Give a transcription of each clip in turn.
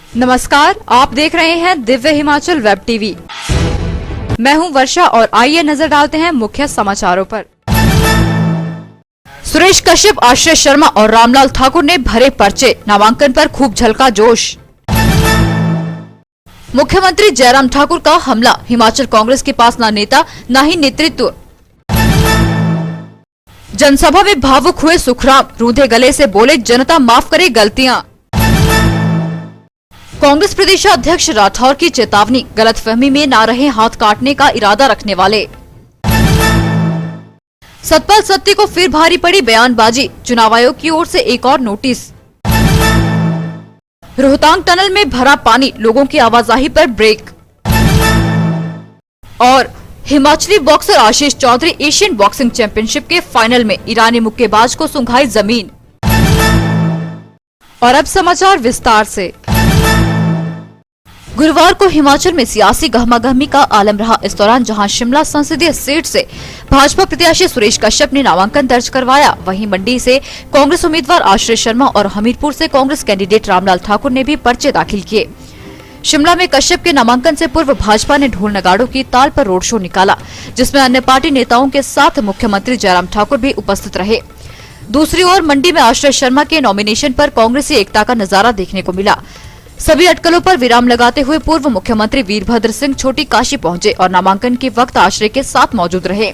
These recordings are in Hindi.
नमस्कार, आप देख रहे हैं दिव्य हिमाचल वेब टीवी। मैं हूं वर्षा और आइए नजर डालते हैं मुख्य समाचारों पर। सुरेश कश्यप, आश्रय शर्मा और रामलाल ठाकुर ने भरे पर्चे, नामांकन पर खूब झलका जोश। मुख्यमंत्री जयराम ठाकुर का हमला, हिमाचल कांग्रेस के पास न नेता न ही नेतृत्व। जनसभा में भावुक हुए सुखराम, रूंधे गले से बोले जनता माफ करे गलतियां। कांग्रेस प्रदेशाध्यक्ष राठौर की चेतावनी, गलतफहमी में ना रहे हाथ काटने का इरादा रखने वाले। सतपाल सत्ती को फिर भारी पड़ी बयानबाजी, चुनाव आयोग की ओर से एक और नोटिस। रोहतांग टनल में भरा पानी, लोगों की आवाजाही पर ब्रेक। और Himachali boxer Ashish Chaudhary Asian boxing championship के फाइनल में ईरानी मुक्केबाज को सुंघाई जमीन। और अब समाचार विस्तार से। गुरुवार को हिमाचल में सियासी गहमागहमी का आलम रहा। इस दौरान जहां शिमला संसदीय सीट से भाजपा प्रत्याशी सुरेश कश्यप ने नामांकन दर्ज करवाया, वहीं मंडी से कांग्रेस उम्मीदवार आश्रय शर्मा और हमीरपुर से कांग्रेस कैंडिडेट रामलाल ठाकुर ने भी पर्चे दाखिल किए। शिमला में कश्यप के नामांकन से पूर्व भाजपा ने ढोल नगाड़ों की ताल पर रोड शो निकाला, जिसमें अन्य पार्टी नेताओं के साथ मुख्यमंत्री जयराम ठाकुर भी उपस्थित रहे। दूसरी ओर मंडी में आश्रय शर्मा के नॉमिनेशन पर कांग्रेसी एकता का नजारा देखने को मिला। सभी अटकलों पर विराम लगाते हुए पूर्व मुख्यमंत्री वीरभद्र सिंह छोटी काशी पहुंचे और नामांकन के वक्त आश्रय के साथ मौजूद रहे।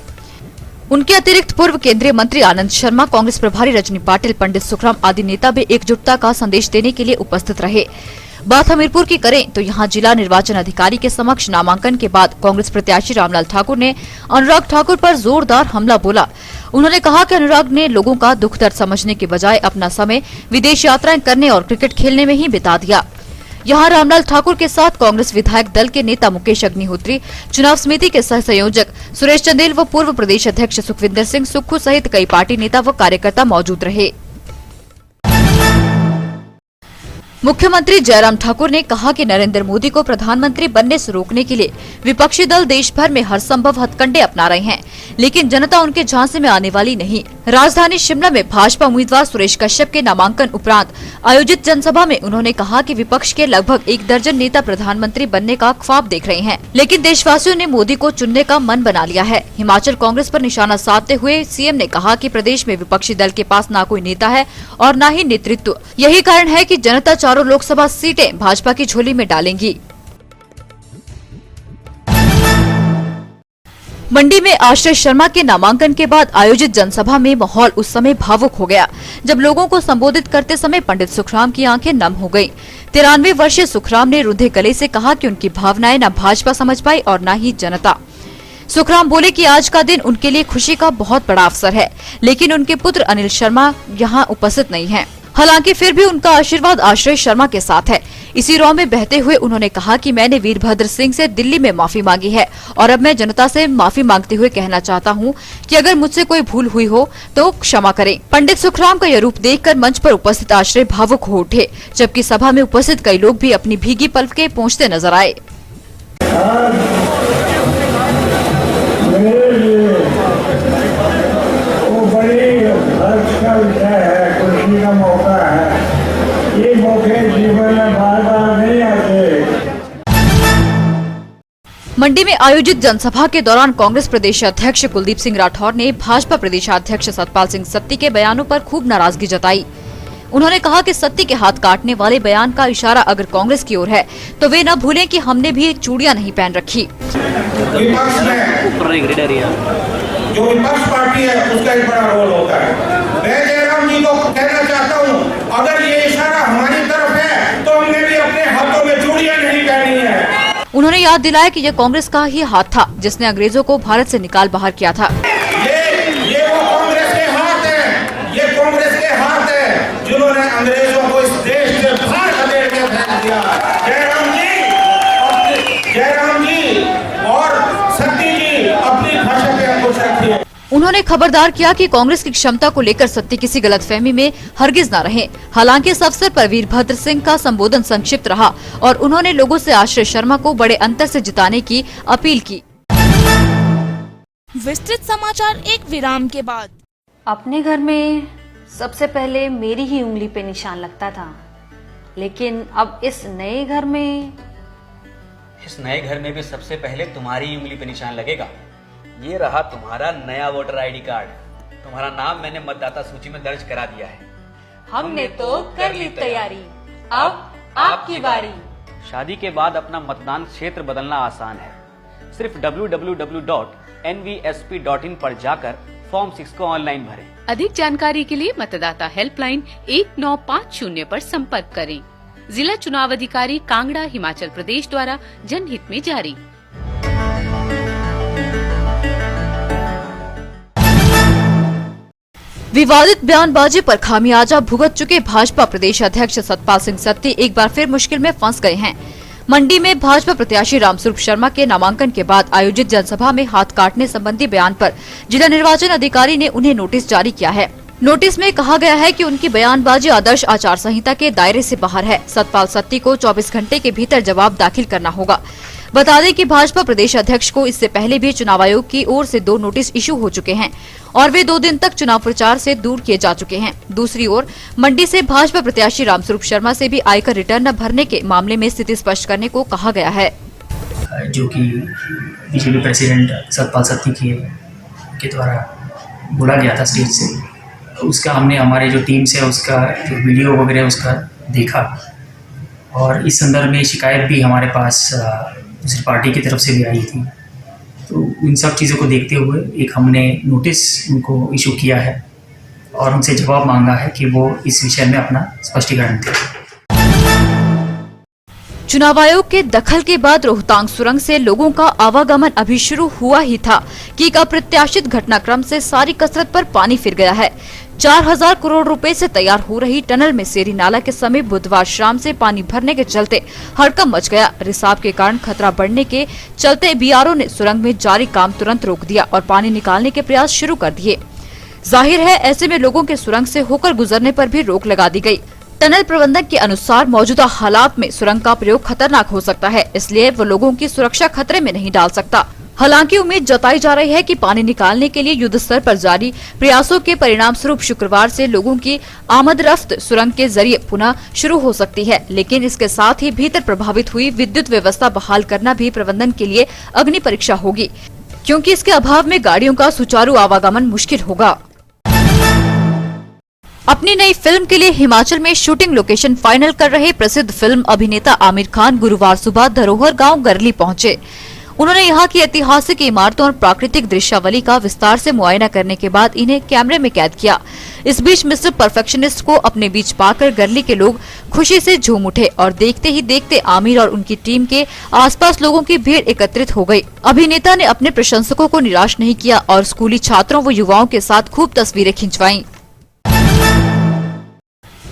उनके अतिरिक्त पूर्व केंद्रीय मंत्री आनंद शर्मा, कांग्रेस प्रभारी रजनी पाटिल, पंडित सुखराम आदि नेता भी एकजुटता का संदेश देने के लिए उपस्थित रहे। बात हमीरपुर की करें तो यहां जिला निर्वाचन अधिकारी के समक्ष नामांकन के बाद कांग्रेस प्रत्याशी रामलाल ठाकुर ने अनुराग ठाकुर पर जोरदार हमला बोला। उन्होंने कहा कि अनुराग ने लोगों का दुख दर्द समझने के बजाय अपना समय विदेश यात्राएं करने और क्रिकेट खेलने में ही बिता दिया। यहां रामलाल ठाकुर के साथ कांग्रेस विधायक दल के नेता मुकेश अग्निहोत्री, चुनाव समिति के सह संयोजक सुरेश चंदेल व पूर्व प्रदेश अध्यक्ष सुखविंदर सिंह सुक्खू सहित कई पार्टी नेता व कार्यकर्ता मौजूद रहे। मुख्यमंत्री जयराम ठाकुर ने कहा कि नरेंद्र मोदी को प्रधानमंत्री बनने से रोकने के लिए विपक्षी दल देश भर में हर संभव हथकंडे अपना रहे हैं, लेकिन जनता उनके झांसे में आने वाली नहीं। राजधानी शिमला में भाजपा उम्मीदवार सुरेश कश्यप के नामांकन उपरांत आयोजित जनसभा में उन्होंने कहा कि विपक्ष के लगभग 1 दर्जन नेता प्रधानमंत्री बनने का ख्वाब देख रहे हैं, लेकिन देशवासियों ने मोदी को चुनने का मन बना लिया है। हिमाचल कांग्रेस पर निशाना साधते हुए सीएम ने कहा कि प्रदेश में विपक्षी दल के पास न कोई नेता है और न ही नेतृत्व। यही कारण है कि जनता चारों लोकसभा सीटें भाजपा की झोली में डालेंगी। मंडी में आश्रय शर्मा के नामांकन के बाद आयोजित जनसभा में माहौल उस समय भावुक हो गया, जब लोगों को संबोधित करते समय पंडित सुखराम की आंखें नम हो गईं। 93 वर्षीय सुखराम ने रुंधे गले से कहा कि उनकी भावनाएं न भाजपा समझ पाई और न ही जनता। सुखराम बोले कि आज का दिन उनके लिए खुशी का बहुत बड़ा अवसर है, लेकिन उनके पुत्र अनिल शर्मा यहाँ उपस्थित नहीं हैं। हालांकि फिर भी उनका आशीर्वाद आश्रय शर्मा के साथ है। इसी रॉ में बहते हुए उन्होंने कहा कि मैंने वीरभद्र सिंह से दिल्ली में माफी मांगी है और अब मैं जनता से माफी मांगते हुए कहना चाहता हूं कि अगर मुझसे कोई भूल हुई हो तो क्षमा करें। पंडित सुखराम का यह रूप देखकर मंच पर उपस्थित आश्रय भावुक हो उठे, जबकि सभा में उपस्थित कई लोग भी अपनी भीगी पलकें पोंछते नजर आए। मंडी में आयोजित जनसभा के दौरान कांग्रेस प्रदेश अध्यक्ष कुलदीप सिंह राठौर ने भाजपा प्रदेशाध्यक्ष सतपाल सिंह सत्ती के बयानों पर खूब नाराजगी जताई। उन्होंने कहा कि सत्ती के हाथ काटने वाले बयान का इशारा अगर कांग्रेस की ओर है तो वे न भूलें कि हमने भी चूड़ियां नहीं पहन रखी। जो विपक्ष पार्टी है उसका एक बड़ा रोल होता है। मैं जयराम जी को कहना चाहता हूँ, अगर ये इशारा हमारी तरफ है तो हमने भी अपने हाथों में चूड़ियां नहीं पहनी है। उन्होंने याद दिलाया कि यह कांग्रेस का ही हाथ था जिसने अंग्रेजों को भारत से निकाल बाहर किया था। ये वो कांग्रेस के हाथ है, ये कांग्रेस के हाथ है जिन्होंने अंग्रेजों को इस देश से बाहर खदेड़ के फेंक दिया। जयराम जी और सत्ती जी अपनी भाषा पे अंकुश रखिए। उन्होंने खबरदार किया कि कांग्रेस की क्षमता को लेकर सत्ती किसी गलतफहमी में हरगिज न रहे। हालांकि इस अवसर पर वीरभद्र सिंह का संबोधन संक्षिप्त रहा और उन्होंने लोगों से आश्रय शर्मा को बड़े अंतर से जिताने की अपील की। विस्तृत समाचार एक विराम के बाद। अपने घर में सबसे पहले मेरी ही उंगली पे निशान लगता था लेकिन अब इस नए घर में भी सबसे पहले तुम्हारी उंगली पे निशान लगेगा। ये रहा तुम्हारा नया वोटर आईडी कार्ड। तुम्हारा नाम मैंने मतदाता सूची में दर्ज करा दिया है। हमने तो कर ली तैयारी, अब आपकी बारी। शादी के बाद अपना मतदान क्षेत्र बदलना आसान है। सिर्फ www.nvsp.in पर जाकर फॉर्म 6 को ऑनलाइन भरें। अधिक जानकारी के लिए मतदाता हेल्पलाइन 1950 पर संपर्क करें। जिला चुनाव अधिकारी कांगड़ा, हिमाचल प्रदेश द्वारा जनहित में जारी। विवादित बयानबाजी पर खामियाजा भुगत चुके भाजपा प्रदेश अध्यक्ष सतपाल सिंह सत्ती एक बार फिर मुश्किल में फंस गए हैं। मंडी में भाजपा प्रत्याशी रामस्वरूप शर्मा के नामांकन के बाद आयोजित जनसभा में हाथ काटने संबंधी बयान पर जिला निर्वाचन अधिकारी ने उन्हें नोटिस जारी किया है। नोटिस में कहा गया है कि उनकी बयानबाजी आदर्श आचार संहिता के दायरे से बाहर है। सतपाल सत्ती को 24 घंटे के भीतर जवाब दाखिल करना होगा। बता दें कि भाजपा प्रदेश अध्यक्ष को इससे पहले भी चुनाव आयोग की ओर से 2 नोटिस इशू हो चुके हैं और वे 2 दिन तक चुनाव प्रचार से दूर किए जा चुके हैं। दूसरी ओर मंडी से भाजपा प्रत्याशी रामस्वरूप शर्मा से भी आयकर रिटर्न न भरने के मामले में स्थिति स्पष्ट करने को कहा गया है, जो कि बीजेपी प्रेसिडेंट सतपाल सत्ती के द्वारा बोला गया था स्टेज से। उसका हमने हमारे जो टीम से उसका जो वीडियो वगैरह उसका देखा और इस संदर्भ में शिकायत भी हमारे पास दूसरी पार्टी की तरफ से भी आई थी। तो इन सब चीज़ों को देखते हुए एक हमने नोटिस उनको इशू किया है और उनसे जवाब मांगा है कि वो इस विषय में अपना स्पष्टीकरण दें। चुनाव आयोग के दखल के बाद रोहतांग सुरंग से लोगों का आवागमन अभी शुरू हुआ ही था कि एक अप्रत्याशित घटनाक्रम से सारी कसरत पर पानी फिर गया है। 4000 करोड़ रुपए से तैयार हो रही टनल में सेरी नाला के समीप बुधवार शाम से पानी भरने के चलते हड़कंप मच गया। रिसाव के कारण खतरा बढ़ने के चलते बीआरओ ने सुरंग में जारी काम तुरंत रोक दिया और पानी निकालने के प्रयास शुरू कर दिए। जाहिर है ऐसे में लोगों के सुरंग से होकर गुजरने पर भी रोक लगा दी गई। टनल प्रबंधक के अनुसार मौजूदा हालात में सुरंग का प्रयोग खतरनाक हो सकता है, इसलिए वो लोगों की सुरक्षा खतरे में नहीं डाल सकता। हालांकि उम्मीद जताई जा रही है कि पानी निकालने के लिए युद्ध स्तर पर जारी प्रयासों के परिणाम स्वरूप शुक्रवार से लोगों की आमदरफ्त सुरंग के जरिए पुनः शुरू हो सकती है। लेकिन इसके साथ ही भीतर प्रभावित हुई विद्युत व्यवस्था बहाल करना भी प्रबंधन के लिए अग्नि परीक्षा होगी, क्योंकि इसके अभाव में गाड़ियों का सुचारू आवागमन मुश्किल होगा। अपनी नई फिल्म के लिए हिमाचल में शूटिंग लोकेशन फाइनल कर रहे प्रसिद्ध फिल्म अभिनेता आमिर खान गुरुवार सुबह धरोहर गांव गरली पहुंचे। उन्होंने यहां की ऐतिहासिक इमारतों और प्राकृतिक दृश्यावली का विस्तार से मुआयना करने के बाद इन्हें कैमरे में कैद किया। इस बीच मिस्टर परफेक्शनिस्ट को अपने बीच पाकर गरली के लोग खुशी से झूम उठे और देखते ही देखते आमिर और उनकी टीम के आसपास लोगों की भीड़ एकत्रित हो गई। अभिनेता ने अपने प्रशंसकों को निराश नहीं किया और स्कूली छात्रों व युवाओं के साथ खूब तस्वीरें खिंचवाईं।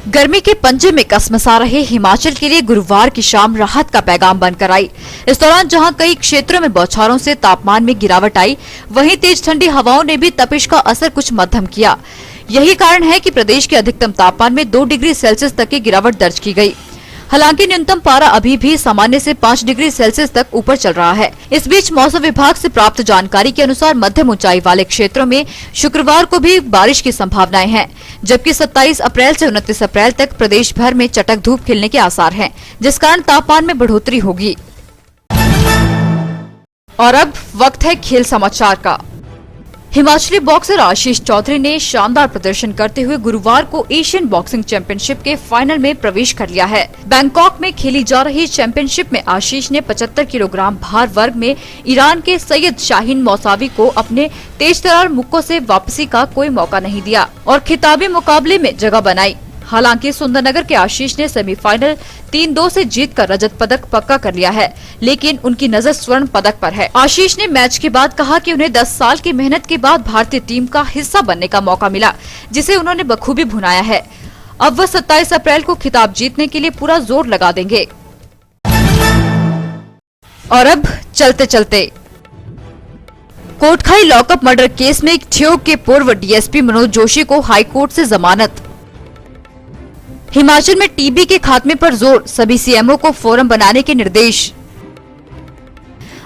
गर्मी के पंजे में कसमसा रहे हिमाचल के लिए गुरुवार की शाम राहत का पैगाम बनकर आई। इस दौरान जहां कई क्षेत्रों में बौछारों से तापमान में गिरावट आई, वहीं तेज ठंडी हवाओं ने भी तपिश का असर कुछ मध्यम किया। यही कारण है कि प्रदेश के अधिकतम तापमान में 2 डिग्री सेल्सियस तक की गिरावट दर्ज की गई। हालांकि न्यूनतम पारा अभी भी सामान्य से 5 डिग्री सेल्सियस तक ऊपर चल रहा है। इस बीच मौसम विभाग से प्राप्त जानकारी के अनुसार मध्यम ऊंचाई वाले क्षेत्रों में शुक्रवार को भी बारिश की संभावनाएं हैं, जबकि 27 अप्रैल से 29 अप्रैल तक प्रदेश भर में चटक धूप खिलने के आसार हैं, जिस कारण तापमान में बढ़ोतरी होगी। और अब वक्त है खेल समाचार का। हिमाचली बॉक्सर आशीष चौधरी ने शानदार प्रदर्शन करते हुए गुरुवार को एशियन बॉक्सिंग चैंपियनशिप के फाइनल में प्रवेश कर लिया है। बैंकॉक में खेली जा रही चैंपियनशिप में आशीष ने 75 किलोग्राम भार वर्ग में ईरान के सैयद शाहीन मौसावी को अपने तेज-तर्रार मुक्कों से वापसी का कोई मौका नहीं दिया और खिताबी मुकाबले में जगह बनाई। हालांकि सुंदरनगर के आशीष ने सेमीफाइनल 3-2 से जीतकर रजत पदक पक्का कर लिया है, लेकिन उनकी नजर स्वर्ण पदक पर है। आशीष ने मैच के बाद कहा कि उन्हें 10 साल की मेहनत के बाद भारतीय टीम का हिस्सा बनने का मौका मिला, जिसे उन्होंने बखूबी भुनाया है। अब वह 27 अप्रैल को खिताब जीतने के लिए पूरा जोर लगा देंगे। और अब चलते चलते कोटखाई लॉकअप मर्डर केस में ठियोग के पूर्व डीएसपी मनोज जोशी को हाईकोर्ट से जमानत। हिमाचल में टीबी के खात्मे पर जोर, सभी सीएमओ को फोरम बनाने के निर्देश।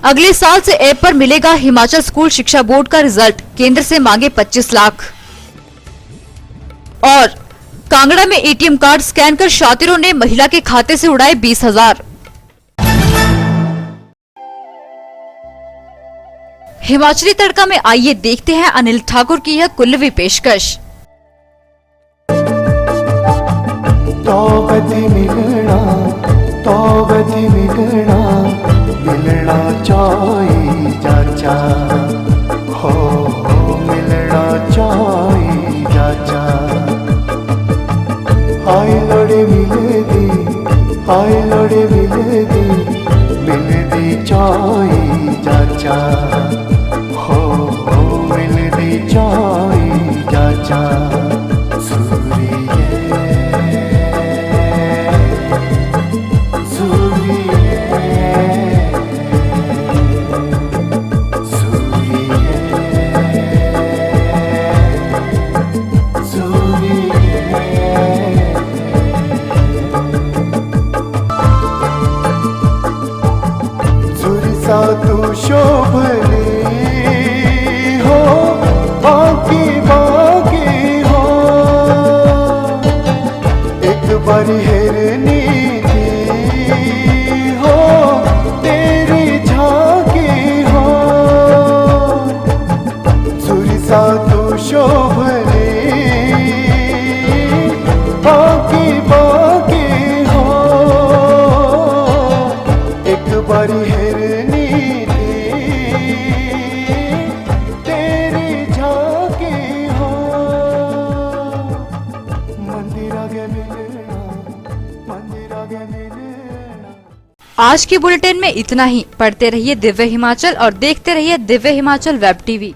अगले साल से ऐप पर मिलेगा हिमाचल स्कूल शिक्षा बोर्ड का रिजल्ट, केंद्र से मांगे 25 लाख। और कांगड़ा में एटीएम कार्ड स्कैन कर शातिरों ने महिला के खाते से उड़ाए 20,000। हिमाचली तड़का में आइए देखते हैं अनिल ठाकुर की यह कुल्लवी पेशकश। मिलना चाहिए चाचा हो, मिलना चाहिए चाचा। हाय लड़े मिले दी मिलदी चाहिए चाचा हो, मिलदी चाहिए चाचा। तू शोभनी हो, बाकी हो, एक बारी हेरनी थी हो, तेरी झांकी हो। सुरसा तू शोभनी बाकी हो, एक बारी हेरनी आज की बुलेटिन में इतना ही। पढ़ते रहिए दिव्य हिमाचल और देखते रहिए दिव्य हिमाचल वेब टीवी।